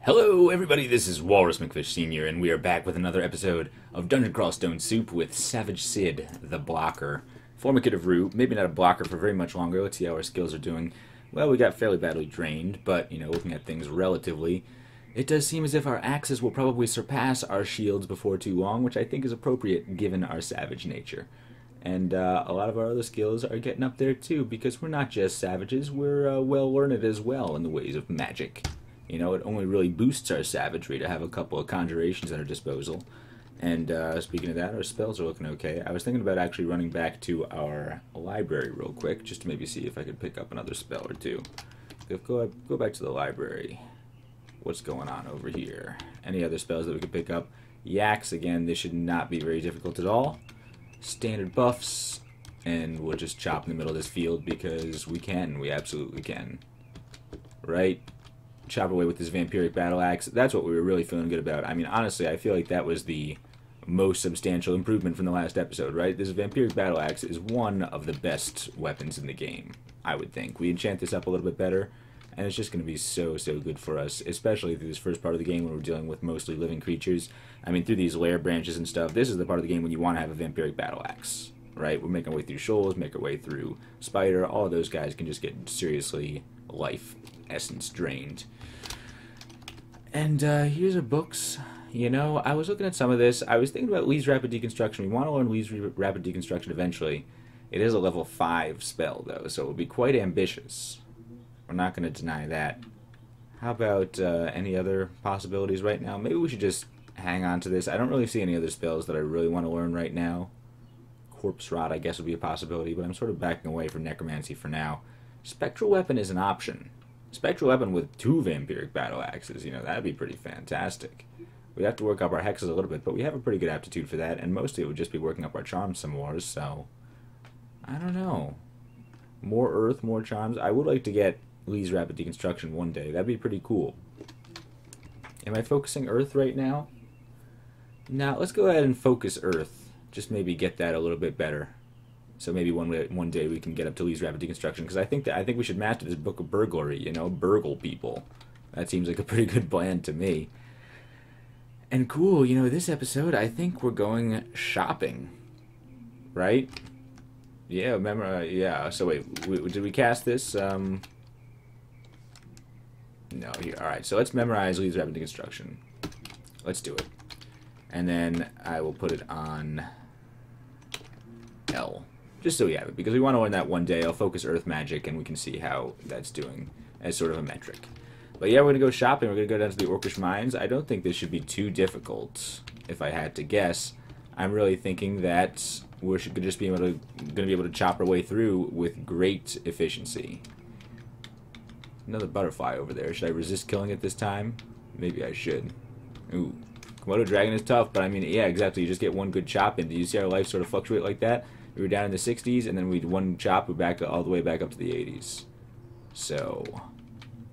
Hello everybody, this is Walrus McFish Sr., and we are back with another episode of Dungeon Crawl Stone Soup with Savage Sid, the blocker. Formicative Root, maybe not a blocker for very much longer. Let's see how our skills are doing. Well, we got fairly badly drained, but, looking at things relatively, it does seem as if our axes will probably surpass our shields before too long, which I think is appropriate given our savage nature. And a lot of our other skills are getting up there too, because we're not just savages, we're well-learned as well in the ways of magic. It only really boosts our savagery to have a couple of conjurations at our disposal. And speaking of that, our spells are looking okay. I was thinking about actually running back to our library real quick, just to maybe see if I could pick up another spell or two. Go back to the library. What's going on over here? Any other spells that we could pick up? Yaks, again, this should not be very difficult at all. Standard buffs, and we'll just chop in the middle of this field because we can. We absolutely can. Right? Chop away with this vampiric battle axe. That's what we were really feeling good about. I mean, honestly, I feel like that was the most substantial improvement from the last episode, right? This vampiric battle axe is one of the best weapons in the game, I would think. We enchant this up a little bit better, and it's just going to be so good for us, especially through this first part of the game when we're dealing with mostly living creatures. I mean, through these lair branches and stuff, this is the part of the game when you want to have a vampiric battle axe, right? We're making our way through shoals, make our way through spider. All of those guys can just get seriously life essence drained. And here's our books. I was looking at some of this. I was thinking about Lee's Rapid Deconstruction. We want to learn Lee's Rapid Deconstruction eventually. It is a level 5 spell, though, so it will be quite ambitious. We're not going to deny that. How about any other possibilities right now? Maybe we should just hang on to this. I don't really see any other spells that I really want to learn right now. Corpse Rot, I guess, would be a possibility, but I'm sort of backing away from Necromancy for now. Spectral Weapon is an option. Spectral Weapon with 2 vampiric battle axes, that'd be pretty fantastic. We'd have to work up our hexes a little bit, but we have a pretty good aptitude for that, and mostly it would just be working up our charms some more, so I don't know. More earth, more charms. I would like to get Lee's Rapid Deconstruction one day. That'd be pretty cool. Am I focusing earth right now? Now, let's go ahead and focus earth. Just maybe get that a little bit better. So maybe one day we can get up to Lee's Rapid Deconstruction, because I think we should master this book of burglary, burgle people. That seems like a pretty good plan to me. And cool, this episode, I think we're going shopping. Right? Yeah, remember, yeah, so wait, did we cast this? No, here, alright, so let's memorize Lee's Rapid Deconstruction. Let's do it. And then I will put it on L. Just so we have it, because we want to learn that one day. I'll focus Earth Magic, and we can see how that's doing as sort of a metric. But yeah, we're going to go shopping. We're going to go down to the Orcish Mines. I don't think this should be too difficult, if I had to guess. I'm really thinking that we're just going to be able to chop our way through with great efficiency. Another butterfly over there. Should I resist killing it this time? Maybe I should. Ooh. Komodo Dragon is tough, but I mean, yeah, exactly. You just get one good chop in. Do you see our life sort of fluctuate like that? We were down in the 60s, and then we'd one chop, we're back all the way back up to the 80s. So,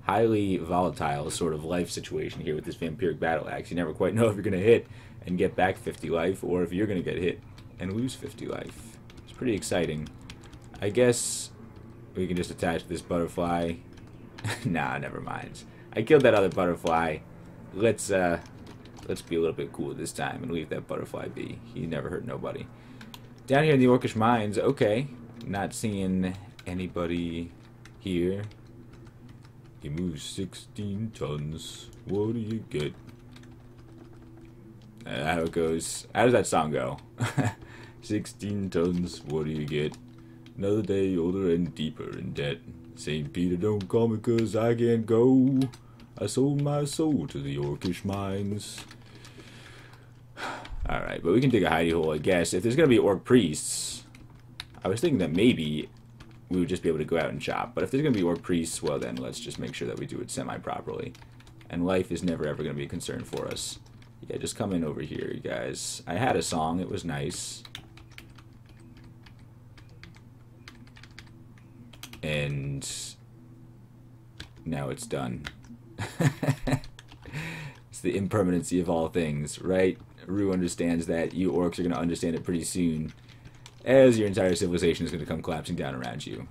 highly volatile sort of life situation here with this vampiric battle axe. You never quite know if you're going to hit and get back 50 life, or if you're going to get hit and lose 50 life. It's pretty exciting. I guess we can just attach this butterfly. Nah, never mind. I killed that other butterfly. Let's be a little bit cool this time and leave that butterfly be. He never hurt nobody. Down here in the Orcish Mines, okay. Not seeing anybody here. He moves 16 tons. What do you get? How it goes. How does that song go? 16 tons, what do you get? Another day older and deeper in debt. St. Peter, don't call me 'cause I can't go. I sold my soul to the Orcish Mines. Alright, but we can dig a hidey hole, I guess. If there's going to be orc priests, I was thinking that maybe we would just be able to go out and chop. But if there's going to be orc priests, well then, let's just make sure that we do it semi-properly. And life is never ever going to be a concern for us. Yeah, just come in over here, you guys. I had a song, it was nice. And now it's done. It's the impermanency of all things, right? Rue understands that. You orcs are going to understand it pretty soon, as your entire civilization is going to come collapsing down around you.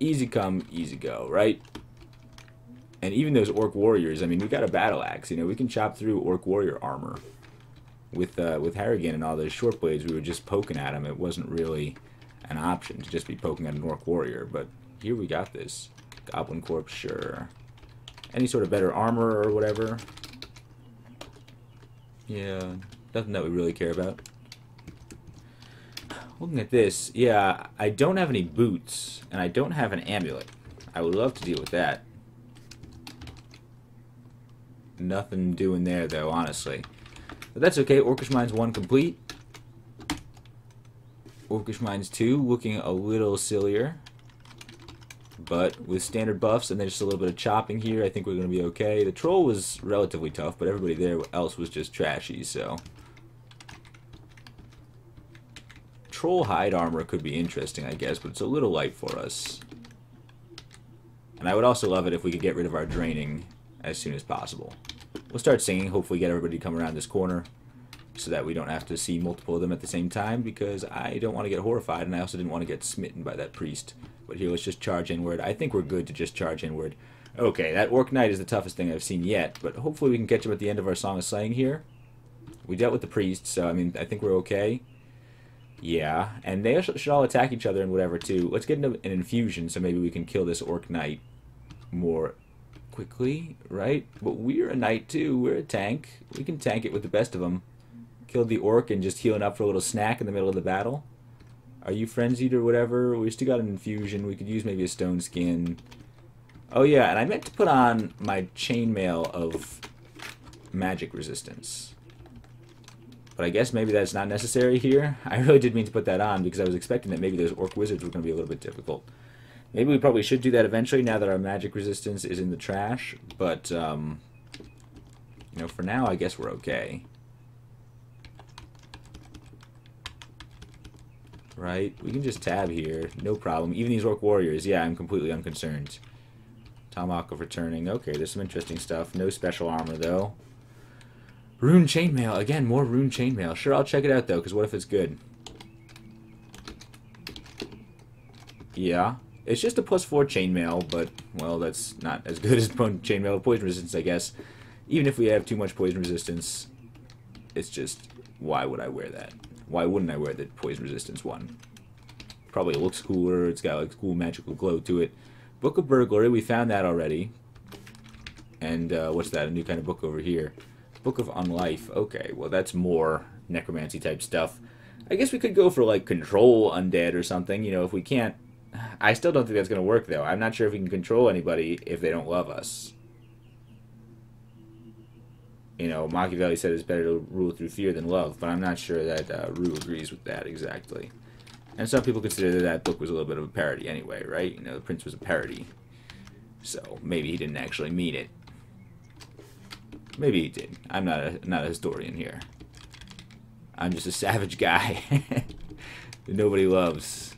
Easy come, easy go, right? And even those orc warriors, I mean, we got a battle axe. You know, we can chop through orc warrior armor. With Harrigan and all those short blades, we were just poking at him. It wasn't really an option to just be poking at an orc warrior. But here we got this. Goblin corpse, sure. Any sort of better armor or whatever. Yeah, nothing that we really care about. Looking at this, yeah, I don't have any boots, and I don't have an amulet. I would love to deal with that. Nothing doing there, though, honestly. But that's okay. Orcish Mines 1 complete. Orcish Mines 2 looking a little sillier. But with standard buffs and then just a little bit of chopping here, I think we're going to be okay. The troll was relatively tough, but everybody there else was just trashy, so... Troll hide armor could be interesting, I guess, but it's a little light for us. And I would also love it if we could get rid of our draining as soon as possible. We'll start singing, hopefully get everybody to come around this corner so that we don't have to see multiple of them at the same time, because I don't want to get horrified, and I also didn't want to get smitten by that priest. But here, let's just charge inward. I think we're good to just charge inward. Okay, that Orc Knight is the toughest thing I've seen yet, but hopefully we can catch him at the end of our Song of Slaying here. We dealt with the priest, so I mean, I think we're okay. Yeah, and they should all attack each other and whatever, too. Let's get into an infusion so maybe we can kill this Orc Knight more quickly, right? But we're a knight too. We're a tank. We can tank it with the best of them. Killed the orc and just healing up for a little snack in the middle of the battle. Are you frenzied or whatever? We still got an infusion. We could use maybe a stone skin. Oh yeah, and I meant to put on my chainmail of magic resistance. But I guess maybe that's not necessary here. I really did mean to put that on because I was expecting that maybe those orc wizards were going to be a little bit difficult. Maybe we probably should do that eventually now that our magic resistance is in the trash. But, you know, for now I guess we're okay. Right? We can just tab here. No problem. Even these orc warriors, yeah, I'm completely unconcerned. Tomahawk of returning. Okay, there's some interesting stuff. No special armor, though. Rune chainmail. Again, more rune chainmail. Sure, I'll check it out, though, because what if it's good? Yeah. It's just a +4 chainmail, but, well, that's not as good as chainmail with poison resistance, I guess. Even if we have too much poison resistance, it's just, why would I wear that? Why wouldn't I wear the poison resistance one? Probably looks cooler, it's got like cool magical glow to it. Book of Burglary, we found that already. And, what's that? A new kind of book over here. Book of Unlife. Okay, well that's more necromancy type stuff. I guess we could go for like control undead or something, you know, if we can't. I still don't think that's going to work though. I'm not sure if we can control anybody if they don't love us. You know, Machiavelli said it's better to rule through fear than love, but I'm not sure that Rue agrees with that exactly. And some people consider that that book was a little bit of a parody anyway, right? You know, the Prince was a parody. So maybe he didn't actually mean it. Maybe he did. I'm not a historian here. I'm just a savage guy that nobody loves.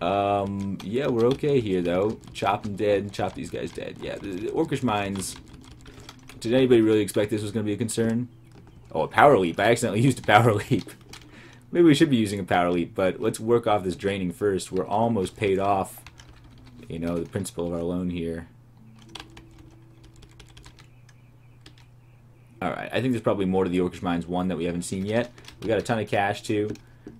Yeah, we're okay here though. Chop them dead, chop these guys dead. Yeah, the Orcish Mines. Did anybody really expect this was going to be a concern? Oh, a power leap. I accidentally used a power leap. Maybe we should be using a power leap, but let's work off this draining first. We're almost paid off, you know, the principal of our loan here. Alright, I think there's probably more to the Orcish Mines 1 that we haven't seen yet. We got a ton of cash too,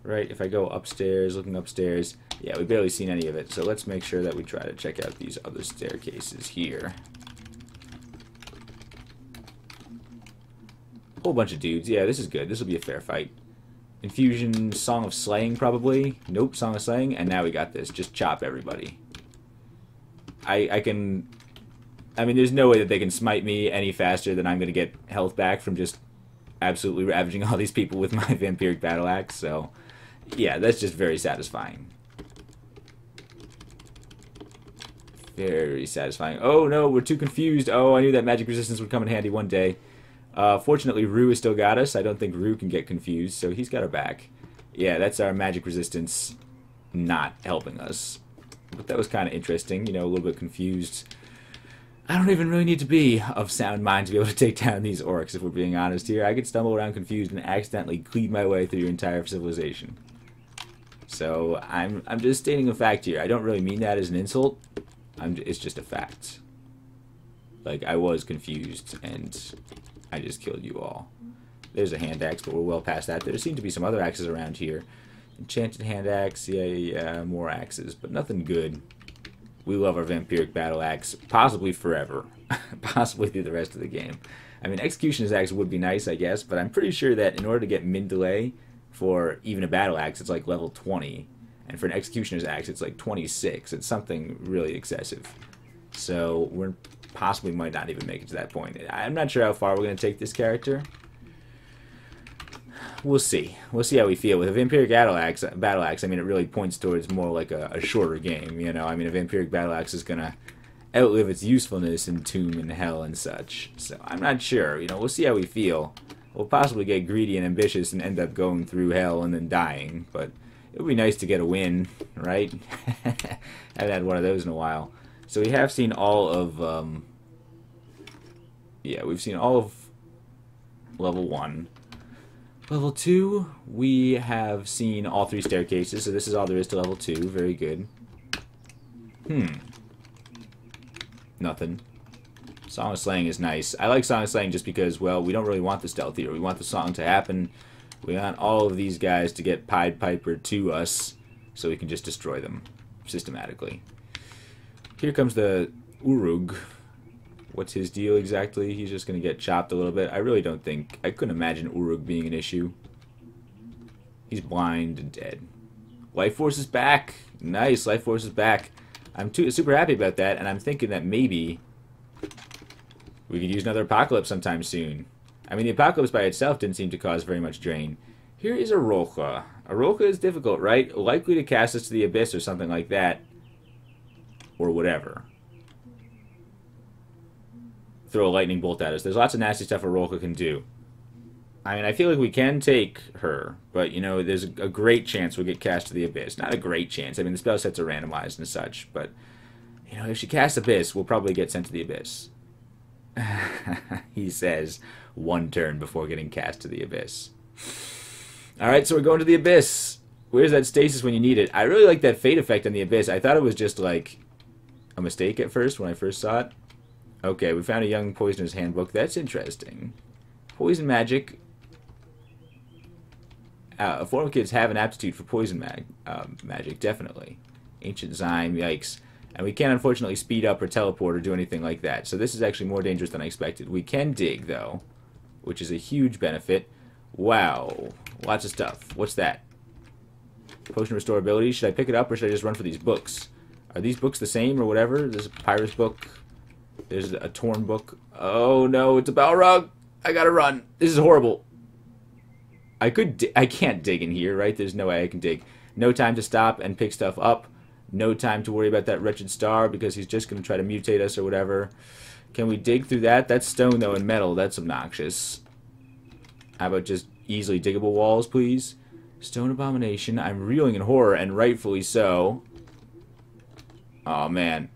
right? If I go upstairs, looking upstairs, yeah, we've barely seen any of it. So let's make sure that we try to check out these other staircases here. Whole bunch of dudes. Yeah, this is good. This will be a fair fight. Infusion, Song of Slaying probably. Nope, Song of Slaying. And now we got this. Just chop everybody. I mean, there's no way that they can smite me any faster than I'm going to get health back from just absolutely ravaging all these people with my vampiric battle axe. So, yeah, that's just very satisfying. Very satisfying. Oh, no, we're too confused. Oh, I knew that magic resistance would come in handy one day. Fortunately, Rue has still got us. I don't think Rue can get confused, so he's got our back. Yeah, that's our magic resistance not helping us. But that was kind of interesting, you know, a little bit confused. I don't even really need to be of sound mind to be able to take down these orcs, if we're being honest here. I could stumble around confused and accidentally cleave my way through your entire civilization. So, I'm just stating a fact here. I don't really mean that as an insult. It's just a fact. Like, I was confused, and I just killed you all. There's a hand axe, but we're well past that. There seem to be some other axes around here. Enchanted hand axe, yeah, more axes, but nothing good. We love our vampiric battle axe, possibly forever. Possibly through the rest of the game. I mean, Executioner's axe would be nice, I guess, but I'm pretty sure that in order to get mid-delay for even a battle axe, it's like level 20. And for an Executioner's axe, it's like 26. It's something really excessive. So, we're possibly might not even make it to that point. I'm not sure how far we're going to take this character. We'll see. We'll see how we feel. With a Vampiric battle axe, I mean, it really points towards more like a shorter game, you know? I mean, a Vampiric battle axe is going to outlive its usefulness in Tomb and Hell and such. So, I'm not sure. You know, we'll see how we feel. We'll possibly get greedy and ambitious and end up going through Hell and then dying, but it would be nice to get a win, right? Haven't had one of those in a while. So, we have seen all of, yeah, we've seen all of level 1. Level 2, we have seen all 3 staircases, so this is all there is to level 2. Very good. Nothing. Song of Slaying is nice. I like Song of Slaying just because, well, we don't really want the stealth here. We want the song to happen. We want all of these guys to get Pied Piper to us so we can just destroy them systematically. Here comes the Urug. What's his deal exactly? He's just going to get chopped a little bit. I really don't think... I couldn't imagine Urug being an issue. He's blind and dead. Life Force is back. Nice, Life Force is back. I'm super happy about that, and I'm thinking that maybe we could use another Apocalypse sometime soon. I mean, the Apocalypse by itself didn't seem to cause very much drain. Here is a Rolka. A Rolka is difficult, right? Likely to cast us to the Abyss or something like that. Or whatever. Throw a lightning bolt at us. There's lots of nasty stuff a Rolka can do. I mean, I feel like we can take her, but, you know, there's a great chance we'll get cast to the Abyss. Not a great chance. I mean, the spell sets are randomized and such, but, you know, if she casts Abyss, we'll probably get sent to the Abyss. He says 1 turn before getting cast to the Abyss. Alright, so we're going to the Abyss. Where's that stasis when you need it? I really like that fate effect on the Abyss. I thought it was just, like, a mistake at first when I first saw it. Okay, we found a young poisoner's handbook. That's interesting. Poison magic. Formal kids have an aptitude for poison magic, definitely. Ancient Zyme, yikes. And we can't, unfortunately, speed up or teleport or do anything like that. So this is actually more dangerous than I expected. We can dig, though, which is a huge benefit. Wow. Lots of stuff. What's that? Potion restorability. Should I pick it up or should I just run for these books? Are these books the same or whatever? There's a Papyrus book. There's a Torn book. Oh, no, it's a Balrog. I gotta run. This is horrible. I can't dig in here, right? There's no way I can dig. No time to stop and pick stuff up. No time to worry about that wretched star because he's just going to try to mutate us or whatever. Can we dig through that? That's stone, though, and metal. That's obnoxious. How about just easily diggable walls, please? Stone Abomination. I'm reeling in horror, and rightfully so. Oh, man.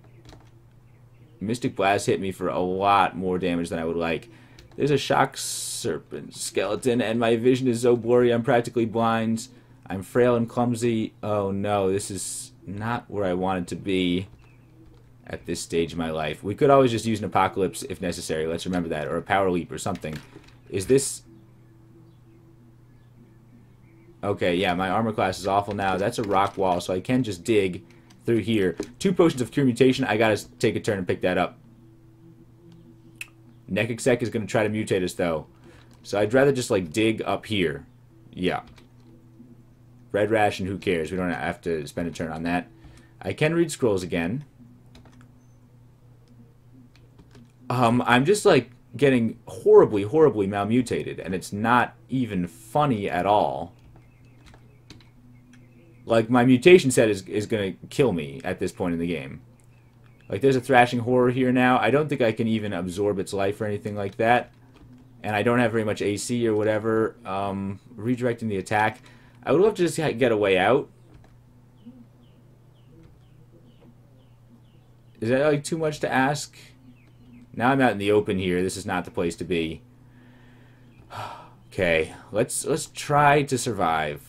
Mystic Blast hit me for a lot more damage than I would like. There's a Shock Serpent skeleton, and my vision is so blurry I'm practically blind. I'm frail and clumsy. Oh no, this is not where I wanted to be at this stage of my life. We could always just use an Apocalypse if necessary, let's remember that, or a Power Leap or something. Is this... Okay, yeah, my armor class is awful now. That's a rock wall, so I can just dig through here. 2 potions of Cure Mutation. I gotta take a turn and pick that up. Nekexek is going to try to mutate us, though. So I'd rather just, like, dig up here. Yeah. Red Rash, and who cares? We don't have to spend a turn on that. I can read scrolls again. I'm just, like, getting horribly, horribly malmutated, and it's not even funny at all. Like, my mutation set is going to kill me at this point in the game. Like, there's a Thrashing Horror here now. I don't think I can even absorb its life or anything like that. And I don't have very much AC or whatever. Redirecting the attack. I would love to just get a way out. Is that, like, too much to ask? Now I'm out in the open here. This is not the place to be. Okay, let's try to survive.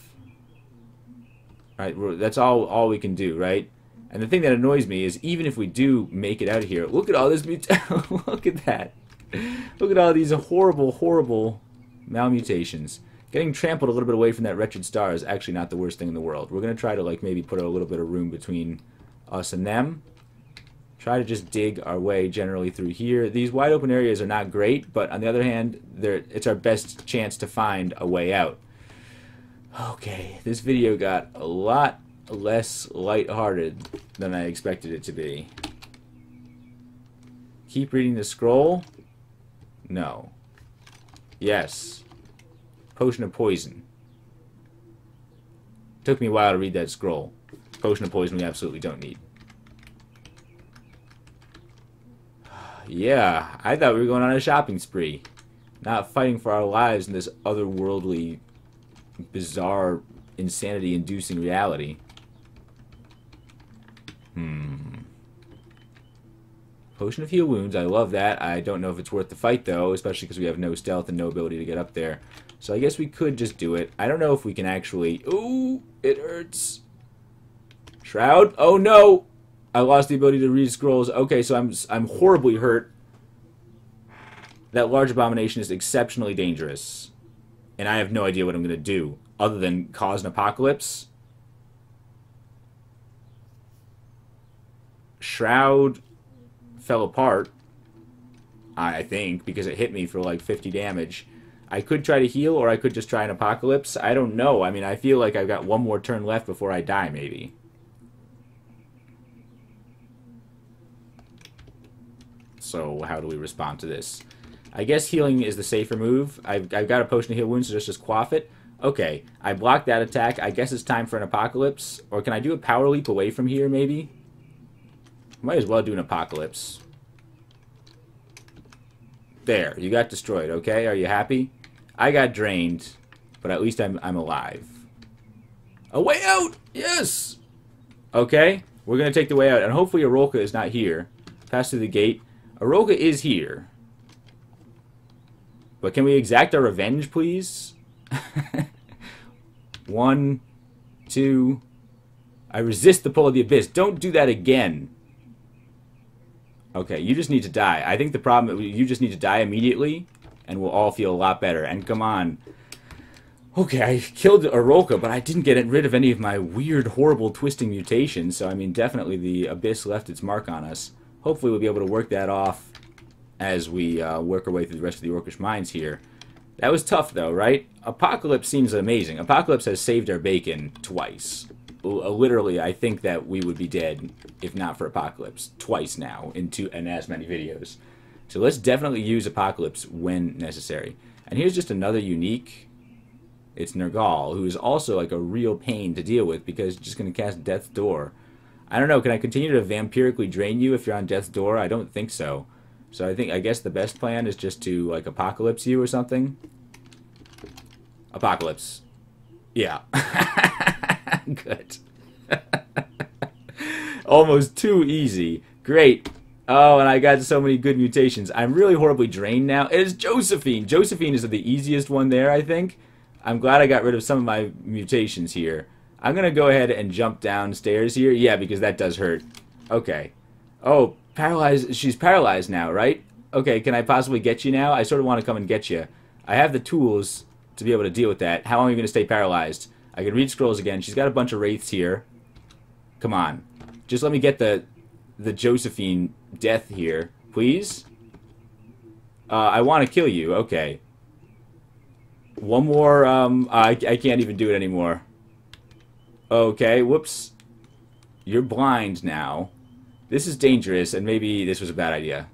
Right, that's all we can do, right? And the thing that annoys me is even if we do make it out of here, look at all this look at that. Look at all these horrible, horrible malmutations. Getting trampled a little bit away from that wretched star is actually not the worst thing in the world. We're going to try to like maybe put a little bit of room between us and them. Try to just dig our way generally through here. These wide open areas are not great, but on the other hand, it's our best chance to find a way out. Okay, this video got a lot less lighthearted than I expected it to be. Keep reading the scroll? No. Yes. Potion of poison. Took me a while to read that scroll. Potion of poison we absolutely don't need. Yeah, I thought we were going on a shopping spree. Not fighting for our lives in this otherworldly, bizarre, insanity-inducing reality. Potion of heal wounds, I love that. I don't know if it's worth the fight, though, especially because we have no stealth and no ability to get up there. So I guess we could just do it. I don't know if we can actually... Ooh, it hurts. Shroud? Oh, no! I lost the ability to read scrolls. Okay, so I'm horribly hurt. That large abomination is exceptionally dangerous. And I have no idea what I'm going to do, other than cause an apocalypse. Shroud fell apart, I think, because it hit me for like 50 damage. I could try to heal, or I could just try an apocalypse. I don't know. I mean, I feel like I've got one more turn left before I die, maybe. So how do we respond to this? I guess healing is the safer move. I've got a potion to heal wounds, so just quaff it. Okay, I blocked that attack. I guess it's time for an apocalypse. Or can I do a power leap away from here, maybe? Might as well do an apocalypse. There, you got destroyed, okay? Are you happy? I got drained, but at least I'm alive. A way out! Yes! Okay, we're going to take the way out, and hopefully Arolka is not here. Pass through the gate. Arolka is here. But can we exact our revenge, please? 1, 2... I resist the pull of the abyss. Don't do that again. Okay, you just need to die. I think the problem is you just need to die immediately, and we'll all feel a lot better. And come on. Okay, I killed Arolka, but I didn't get rid of any of my weird, horrible, twisting mutations. So, I mean, definitely the abyss left its mark on us. Hopefully we'll be able to work that off as we work our way through the rest of the Orcish mines here. That was tough, though, right? Apocalypse seems amazing. Apocalypse has saved our bacon twice. Literally, I think that we would be dead if not for Apocalypse. Twice now, in as many videos. So let's definitely use Apocalypse when necessary. And here's just another unique. It's Nergal, who is also like a real pain to deal with because it's just going to cast Death's Door. I don't know, can I continue to vampirically drain you if you're on Death's Door? I don't think so. So I guess the best plan is just to, like, Apocalypse you or something. Apocalypse. Yeah. Good. Almost too easy. Great. Oh, and I got so many good mutations. I'm really horribly drained now. It is Josephine. Josephine is the easiest one there, I think. I'm glad I got rid of some of my mutations here. I'm going to go ahead and jump downstairs here. Yeah, because that does hurt. Okay. Oh, paralyzed. She's paralyzed now, right? Okay, can I possibly get you now? I sort of want to come and get you. I have the tools to be able to deal with that. How long are you going to stay paralyzed? I can read scrolls again. She's got a bunch of wraiths here. Come on. Just let me get the Josephine death here, please. I want to kill you. Okay. One more. I can't even do it anymore. Okay, whoops. You're blind now. This is dangerous, and maybe this was a bad idea.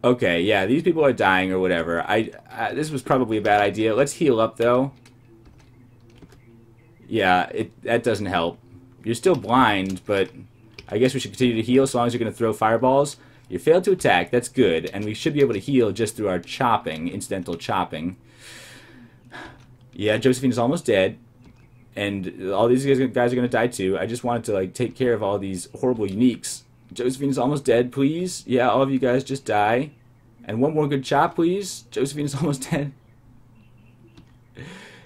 Okay, yeah, these people are dying or whatever. This was probably a bad idea. Let's heal up, though. Yeah, that doesn't help. You're still blind, but I guess we should continue to heal as long as you're going to throw fireballs. You failed to attack. That's good, and we should be able to heal just through our chopping, incidental chopping. Yeah, Josephine is almost dead, and all these guys are going to die too. I just wanted to like take care of all these horrible uniques. Josephine is almost dead, please. Yeah, all of you guys just die. And one more good chop, please. Josephine is almost dead.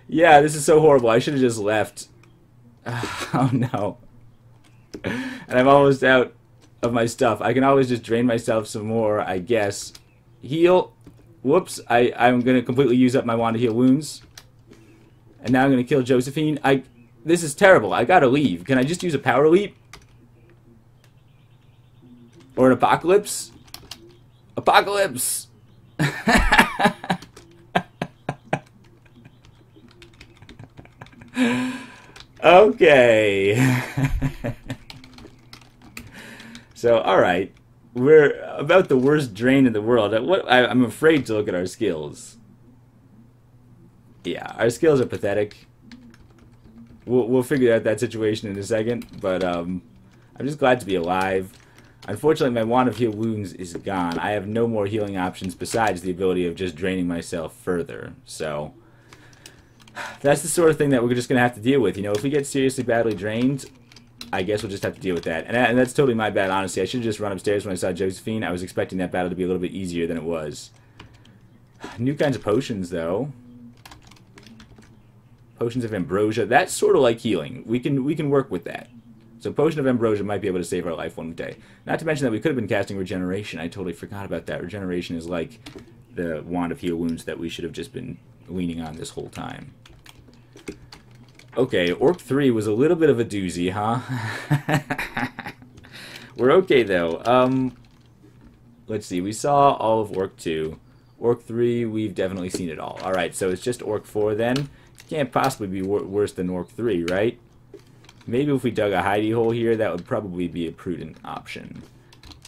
Yeah, this is so horrible. I should have just left. Oh no. And I'm almost out of my stuff. I can always just drain myself some more, I guess. Heal. Whoops. I'm going to completely use up my wand to heal wounds. And now I'm going to kill Josephine. This is terrible. I gotta leave. Can I just use a power leap? Or an apocalypse? Apocalypse! Okay. So, alright. We're about the worst drain in the world. I'm afraid to look at our skills. Yeah, our skills are pathetic. We'll figure out that situation in a second, but I'm just glad to be alive. Unfortunately, my Wand of Heal Wounds is gone. I have no more healing options besides the ability of just draining myself further. So, that's the sort of thing that we're just going to have to deal with. You know, if we get seriously badly drained, I guess we'll just have to deal with that. And that's totally my bad, honestly. I should have just run upstairs when I saw Josephine. I was expecting that battle to be a little bit easier than it was. New kinds of potions, though. Potions of Ambrosia. That's sort of like healing. We can work with that. So Potion of Ambrosia might be able to save our life one day. Not to mention that we could have been casting Regeneration. I totally forgot about that. Regeneration is like the Wand of Heal Wounds that we should have just been leaning on this whole time. Okay, Orc 3 was a little bit of a doozy, huh? We're okay, though. Let's see. We saw all of Orc 2. Orc 3, we've definitely seen it all. Alright, so it's just Orc 4 then. Can't possibly be worse than Orc 3, right? Maybe if we dug a hidey hole here, that would probably be a prudent option.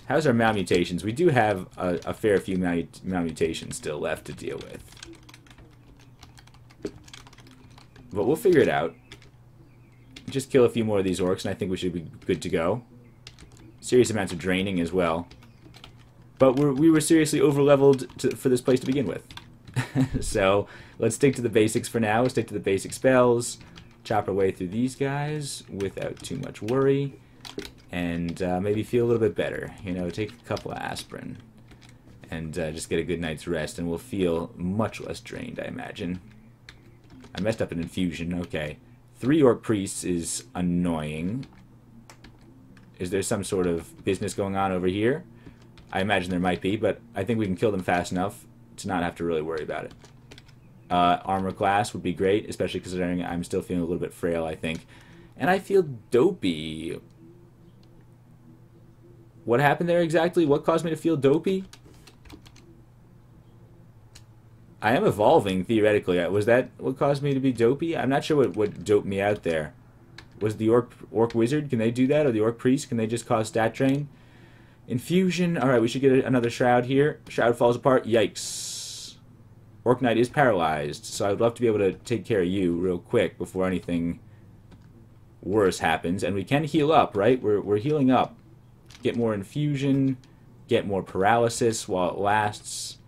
How's our malmutations? We do have a fair few malmutations still left to deal with. But we'll figure it out. Just kill a few more of these orcs, and I think we should be good to go. Serious amounts of draining as well. But we were seriously over-leveled for this place to begin with. So, let's stick to the basics for now. Stick to the basic spells. Chop our way through these guys without too much worry. And maybe feel a little bit better. You know, take a couple of aspirin. And just get a good night's rest, and we'll feel much less drained, I imagine. I messed up an infusion, okay. 3 orc priests is annoying. Is there some sort of business going on over here? I imagine there might be, but I think we can kill them fast enough to not have to really worry about it. Armor class would be great, especially considering I'm still feeling a little bit frail, I think. And I feel dopey. What happened there exactly? What caused me to feel dopey? I am evolving, theoretically. Was that what caused me to be dopey? I'm not sure what doped me out there. Was the Orc Wizard? Can they do that? Or the Orc Priest? Can they just cause stat drain? Infusion. Alright, we should get another Shroud here. Shroud falls apart. Yikes. Orc Knight is paralyzed, so I would love to be able to take care of you real quick before anything worse happens. And we can heal up, right? We're healing up. Get more infusion. Get more paralysis while it lasts.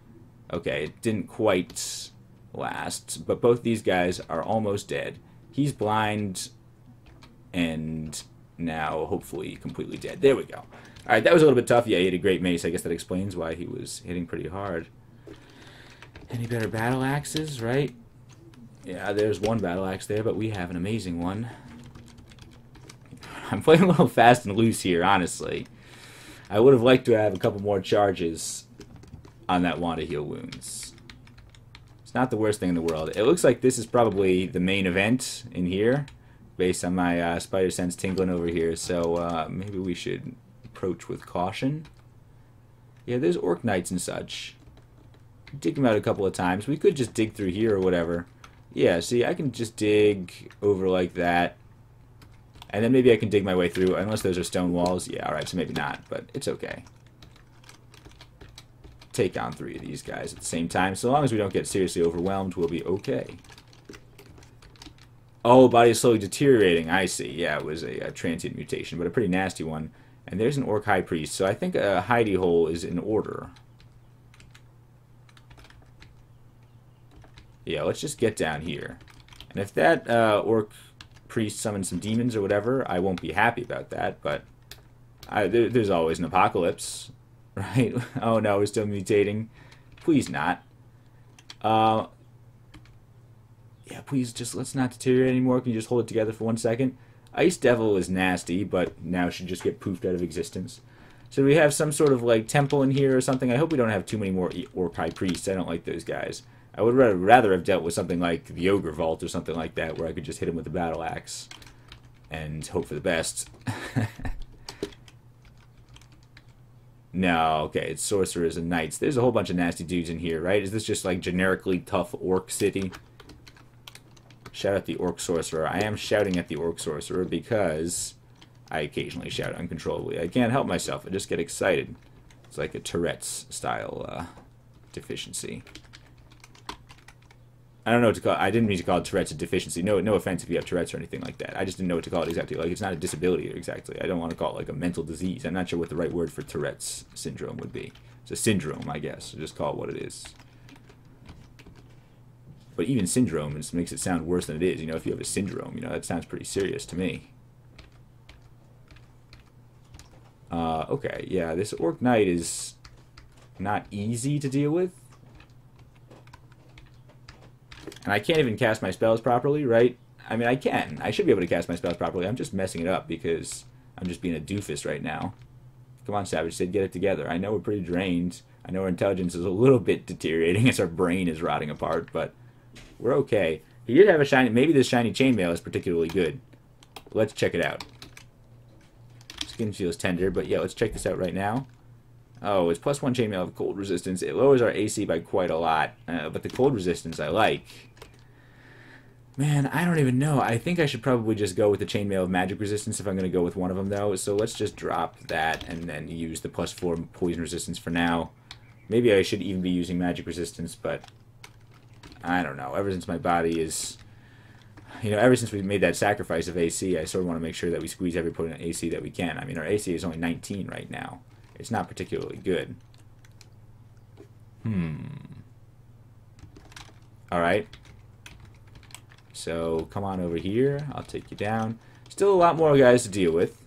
Okay, it didn't quite last, but both these guys are almost dead. He's blind, and now hopefully completely dead. There we go. Alright, that was a little bit tough. Yeah, he had a great mace. I guess that explains why he was hitting pretty hard. Any better battle axes, right? Yeah, there's one battle axe there, but we have an amazing one. I'm playing a little fast and loose here, honestly. I would have liked to have a couple more charges on that Wand of Heal Wounds. It's not the worst thing in the world. It looks like this is probably the main event in here, based on my spider sense tingling over here, so maybe we should approach with caution. Yeah, there's Orc Knights and such. Dig them out a couple of times. We could just dig through here or whatever. Yeah, see, I can just dig over like that. And then maybe I can dig my way through, unless those are stone walls. Yeah, alright, so maybe not, but it's okay. Take on 3 of these guys at the same time. So long as we don't get seriously overwhelmed, we'll be okay. Oh, body is slowly deteriorating. I see. Yeah, it was a transient mutation, but a pretty nasty one. And there's an Orc High Priest, so I think a hidey hole is in order. Yeah, let's just get down here. And if that Orc Priest summons some demons or whatever, I won't be happy about that, but there's always an apocalypse. Right? Oh no, we're still mutating. Please not. Yeah, please just let's not deteriorate anymore. Can you just hold it together for 1 second? Ice Devil is nasty, but now should just get poofed out of existence. So we have some sort of like temple in here or something. I hope we don't have too many more Orc High Priests. I don't like those guys. I would rather have dealt with something like the Ogre Vault or something like that, where I could just hit him with the Battle Axe and hope for the best. No, okay, it's Sorcerers and Knights. There's a whole bunch of nasty dudes in here, right? Is this just like generically tough Orc City? Shout out the Orc Sorcerer. I am shouting at the Orc Sorcerer because I occasionally shout uncontrollably. I can't help myself. I just get excited. It's like a Tourette's style deficiency. I don't know what to call it. I didn't mean to call it Tourette's a deficiency. No offense if you have Tourette's or anything like that. I just didn't know what to call it exactly. Like, it's not a disability exactly. I don't want to call it like a mental disease. I'm not sure what the right word for Tourette's syndrome would be. It's a syndrome, I guess. So just call it what it is. But even syndrome makes it sound worse than it is. You know, if you have a syndrome, you know, that sounds pretty serious to me. Okay, yeah, this Orc Knight is not easy to deal with. And I can't even cast my spells properly, right? I mean, I can. I should be able to cast my spells properly. I'm just messing it up because I'm just being a doofus right now. Come on, Savage Sid, get it together. I know we're pretty drained. I know our intelligence is a little bit deteriorating as our brain is rotting apart, but we're okay. He did have a shiny... Maybe this shiny chainmail is particularly good. Let's check it out. Skin feels tender, but yeah, let's check this out right now. Oh, it's +1 chainmail of cold resistance. It lowers our AC by quite a lot, but the cold resistance I like. Man, I don't even know. I think I should probably just go with the chainmail of magic resistance if I'm going to go with one of them, though. So let's just drop that and then use the +4 poison resistance for now. Maybe I should even be using magic resistance, but I don't know. Ever since my body is... You know, ever since we made that sacrifice of AC, I sort of want to make sure that we squeeze every point of AC that we can. I mean, our AC is only 19 right now. It's not particularly good. Alright. So, come on over here. I'll take you down. Still a lot more guys to deal with.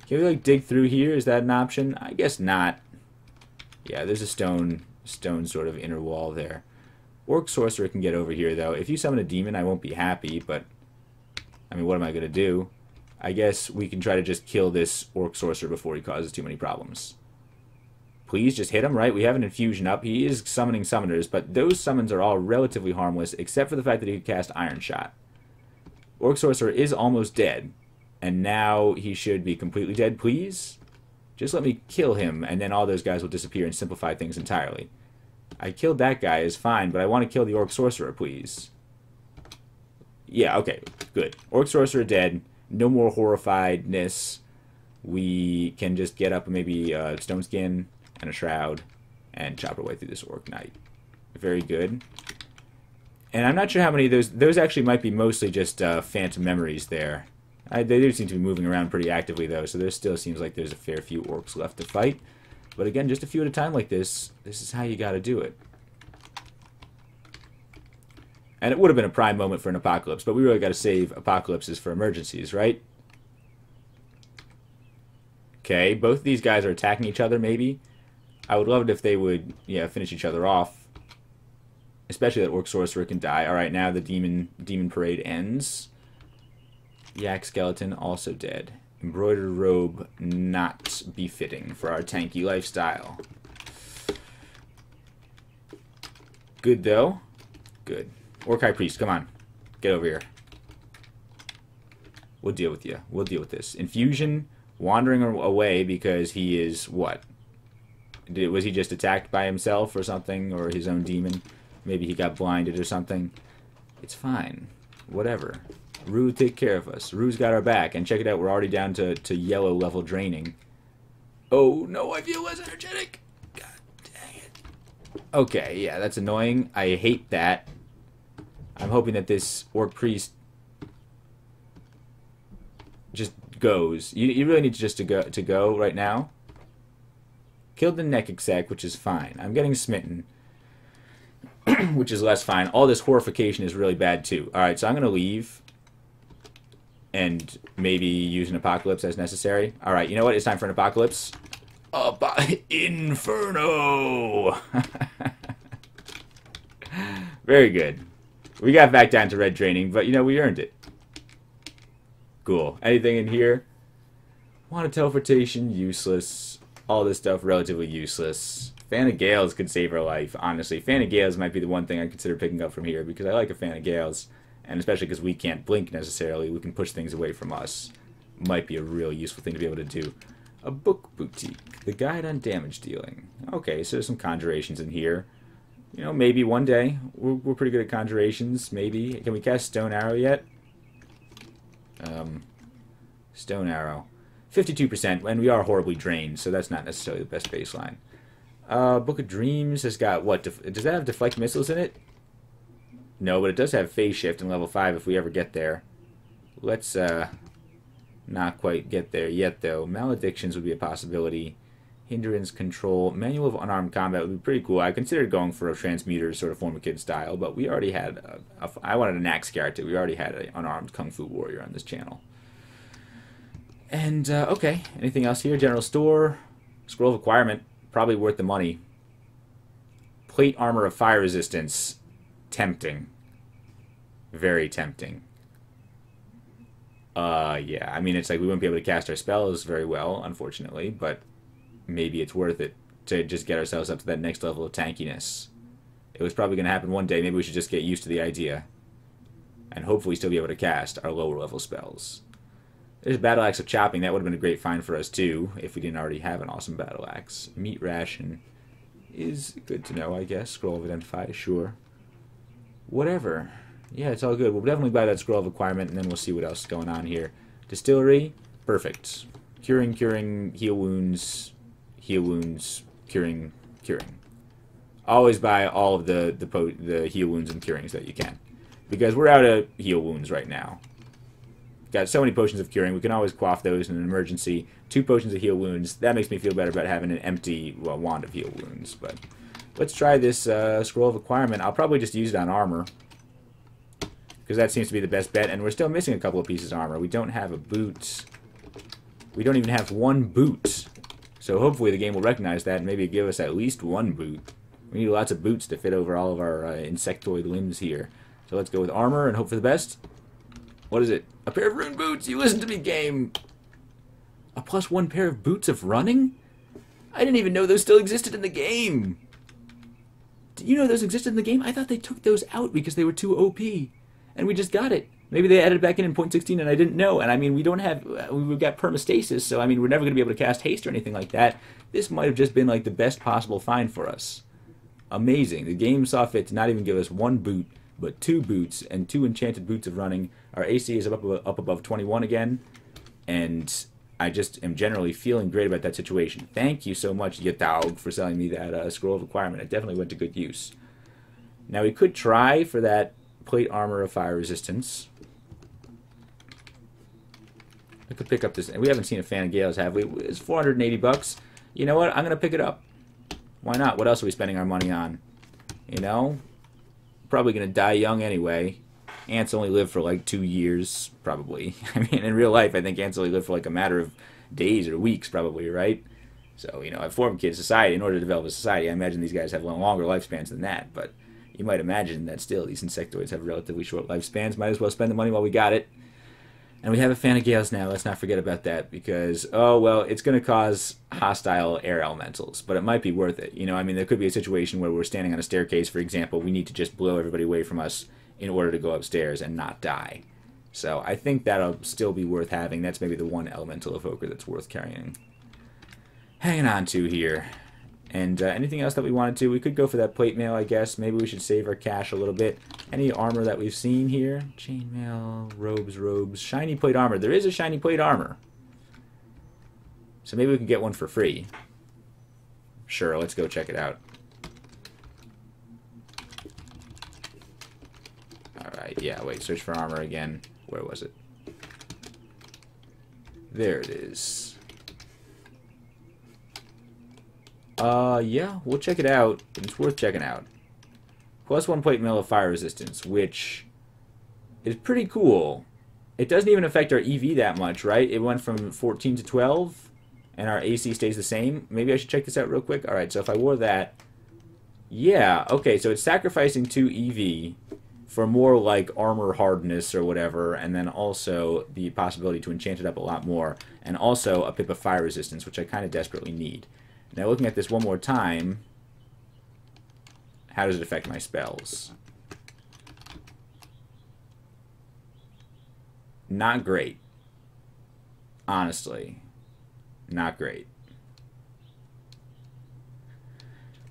Can we, like, dig through here? Is that an option? I guess not. Yeah, there's a stone sort of inner wall there. Orc Sorcerer can get over here, though. If you summon a demon, I won't be happy, but... I mean, what am I going to do? I guess we can try to just kill this Orc Sorcerer before he causes too many problems. Please, just hit him, right? We have an infusion up. He is summoning summoners, but those summons are all relatively harmless, except for the fact that he could cast Iron Shot. Orc Sorcerer is almost dead, and now he should be completely dead. Please? Just let me kill him, and then all those guys will disappear and simplify things entirely. I killed that guy, is fine, but I want to kill the Orc Sorcerer, please. Yeah, okay, good. Orc Sorcerer dead. No more horrifiedness. We can just get up maybe Stone Skin and a Shroud and chop our way through this Orc Knight. Very good. And I'm not sure how many of those actually might be mostly just phantom memories there. They do seem to be moving around pretty actively, though, so there still seems like there's a fair few orcs left to fight. But again, just a few at a time like this is how you gotta do it. And it would have been a prime moment for an apocalypse, but we really gotta save apocalypses for emergencies, right? Okay, both of these guys are attacking each other, maybe. I would love it if they would, yeah, finish each other off. Especially that Orc Sorcerer can die. Alright, now the Demon Parade ends. Yak Skeleton also dead. Embroidered robe not befitting for our tanky lifestyle. Good, though. Good. Orc High Priest, come on. Get over here. We'll deal with you. We'll deal with this. Infusion, wandering away because he is what? Was he just attacked by himself or something? Or his own demon? Maybe he got blinded or something. It's fine. Whatever. Rue, take care of us. Rue's got our back. And check it out, we're already down to yellow level draining. Oh, no, I feel less energetic. God dang it. Okay, yeah, that's annoying. I hate that. I'm hoping that this Orc Priest just goes. You really need to go right now. Killed the Nekexek, which is fine. I'm getting smitten, which is less fine. All this horrification is really bad, too. Alright, so I'm going to leave and maybe use an apocalypse as necessary. Alright, you know what? It's time for an apocalypse. Inferno! Very good. We got back down to red draining, but, you know, we earned it. Cool. Anything in here? Wanted teleportation, useless. All this stuff, relatively useless. Fan of Gales could save our life, honestly. Fan of Gales might be the one thing I consider picking up from here, because I like a Fan of Gales, and especially because we can't blink necessarily, we can push things away from us. Might be a real useful thing to be able to do. A book boutique. The guide on damage dealing. Okay, so there's some conjurations in here. You know, maybe one day. We're pretty good at conjurations, maybe. Can we cast Stone Arrow yet? Stone Arrow. 52%, and we are horribly drained, so that's not necessarily the best baseline. Book of Dreams has got, what, does that have deflect missiles in it? No, but it does have phase shift in level 5 if we ever get there. Let's, not quite get there yet, though. Maledictions would be a possibility. Hindrance control. Manual of unarmed combat would be pretty cool. I considered going for a transmuter sort of Formikid style, but we already had, I wanted an axe character. We already had an unarmed Kung Fu warrior on this channel. And, okay, anything else here? General store, scroll of acquirement, probably worth the money. Plate armor of fire resistance, tempting. Very tempting. Yeah, I mean, it's like we wouldn't be able to cast our spells very well, unfortunately, but maybe it's worth it to just get ourselves up to that next level of tankiness. It was probably going to happen one day. Maybe we should just get used to the idea. And hopefully still be able to cast our lower level spells. There's Battle Axe of Chopping. That would have been a great find for us, too, if we didn't already have an awesome Battle Axe. Meat Ration is good to know, I guess. Scroll of Identify, sure. Whatever. Yeah, it's all good. We'll definitely buy that Scroll of Acquirement, and then we'll see what else is going on here. Distillery, perfect. Curing, heal wounds, curing. Always buy all of the heal wounds and curings that you can. Because we're out of heal wounds right now. Got so many potions of curing. We can always quaff those in an emergency. 2 potions of heal wounds. That makes me feel better about having an empty wand of heal wounds. But let's try this Scroll of Acquirement. I'll probably just use it on armor, because that seems to be the best bet. And we're still missing a couple of pieces of armor. We don't have a boot. We don't even have 1 boot. So hopefully the game will recognize that and maybe give us at least 1 boot. We need lots of boots to fit over all of our insectoid limbs here. So let's go with armor and hope for the best. What is it? A pair of rune boots! You listen to me, game! A +1 pair of boots of running? I didn't even know those still existed in the game! Did you know those existed in the game? I thought they took those out because they were too OP. And we just got it. Maybe they added it back in 0.16 and I didn't know. And I mean, we've got permastasis, so I mean, we're never going to be able to cast haste or anything like that. This might have just been like the best possible find for us. Amazing. The game saw fit to not even give us 1 boot, but 2 boots and 2 enchanted boots of running. Our AC is up above 21 again, and I just am generally feeling great about that situation. Thank you so much, Yataug, for selling me that Scroll of Acquirement. It definitely went to good use. Now we could try for that plate armor of fire resistance. I could pick up this. We haven't seen a Fan of Gales, have we? It's 480 bucks. You know what? I'm going to pick it up. Why not? What else are we spending our money on? You know? Probably going to die young anyway. Ants only live for like 2 years, probably. I mean, in real life, I think ants only live for like a matter of days or weeks, probably, right? So, you know, at Formikid society, in order to develop a society, I imagine these guys have longer lifespans than that. But you might imagine that still, these insectoids have relatively short lifespans. Might as well spend the money while we got it. And we have a Fan of Gales now. Let's not forget about that because, oh, well, it's going to cause hostile air elementals, but it might be worth it. You know, I mean, there could be a situation where we're standing on a staircase, for example. We need to just blow everybody away from us in order to go upstairs and not die. So I think that'll still be worth having. That's maybe the one elemental evoker that's worth carrying. Hanging on to here. And anything else that we wanted to? We could go for that plate mail, I guess. Maybe we should save our cash a little bit. Any armor that we've seen here? Chainmail, robes. Shiny plate armor. There is a shiny plate armor. So maybe we can get one for free. Sure, let's go check it out. Alright, yeah, wait, search for armor again. Where was it? There it is. Yeah, we'll check it out. It's worth checking out. +1 plate mail of fire resistance, which is pretty cool. It doesn't even affect our EV that much, right? It went from 14 to 12, and our AC stays the same. Maybe I should check this out real quick. Alright, so if I wore that... Yeah, okay, so it's sacrificing 2 EV for more like armor hardness or whatever, and then also the possibility to enchant it up a lot more, and also a pip of fire resistance, which I kind of desperately need. Now, looking at this one more time, how does it affect my spells? Not great. Honestly. Not great.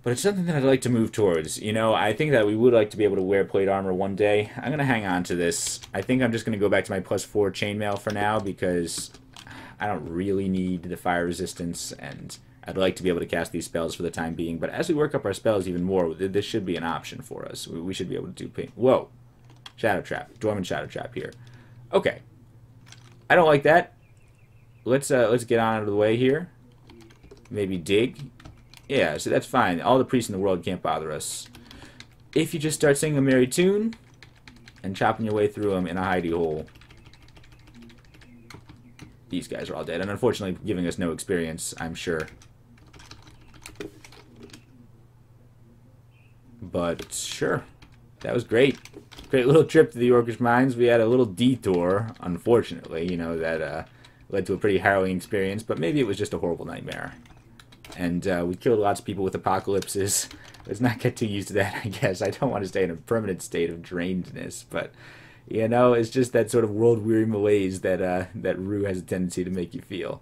But it's something that I'd like to move towards. You know, I think that we would like to be able to wear plate armor one day. I'm going to hang on to this. I think I'm just going to go back to my +4 chainmail for now because I don't really need the fire resistance, and I'd like to be able to cast these spells for the time being. But as we work up our spells even more, this should be an option for us. We should be able to do paint. Whoa. Shadow Trap. Dormant Shadow Trap here. Okay. I don't like that. Let's get on out of the way here. Maybe dig. Yeah, so that's fine. All the priests in the world can't bother us. If you just start singing a merry tune and chopping your way through them in a hidey hole. These guys are all dead, and unfortunately giving us no experience, I'm sure. But sure, that was great. Great little trip to the Orcish Mines. We had a little detour, unfortunately, you know, that led to a pretty harrowing experience, but maybe it was just a horrible nightmare. And we killed lots of people with apocalypses. Let's not get too used to that, I guess. I don't want to stay in a permanent state of drainedness, but, you know, it's just that sort of world-weary malaise that that Rue has a tendency to make you feel.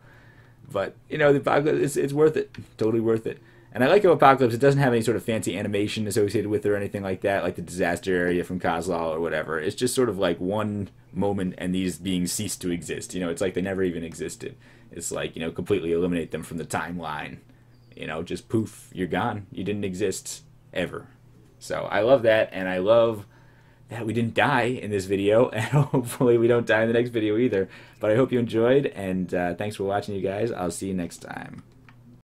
But, you know, the apocalypse, it's worth it. Totally worth it. And I like how Apocalypse, it doesn't have any sort of fancy animation associated with it or anything like that, like the disaster area from Kozlal or whatever. It's just sort of like one moment and these beings cease to exist. You know, it's like they never even existed. It's like, you know, completely eliminate them from the timeline. You know, just poof, you're gone. You didn't exist ever. So I love that, and I love that we didn't die in this video, and hopefully we don't die in the next video either. But I hope you enjoyed, and thanks for watching, you guys. I'll see you next time.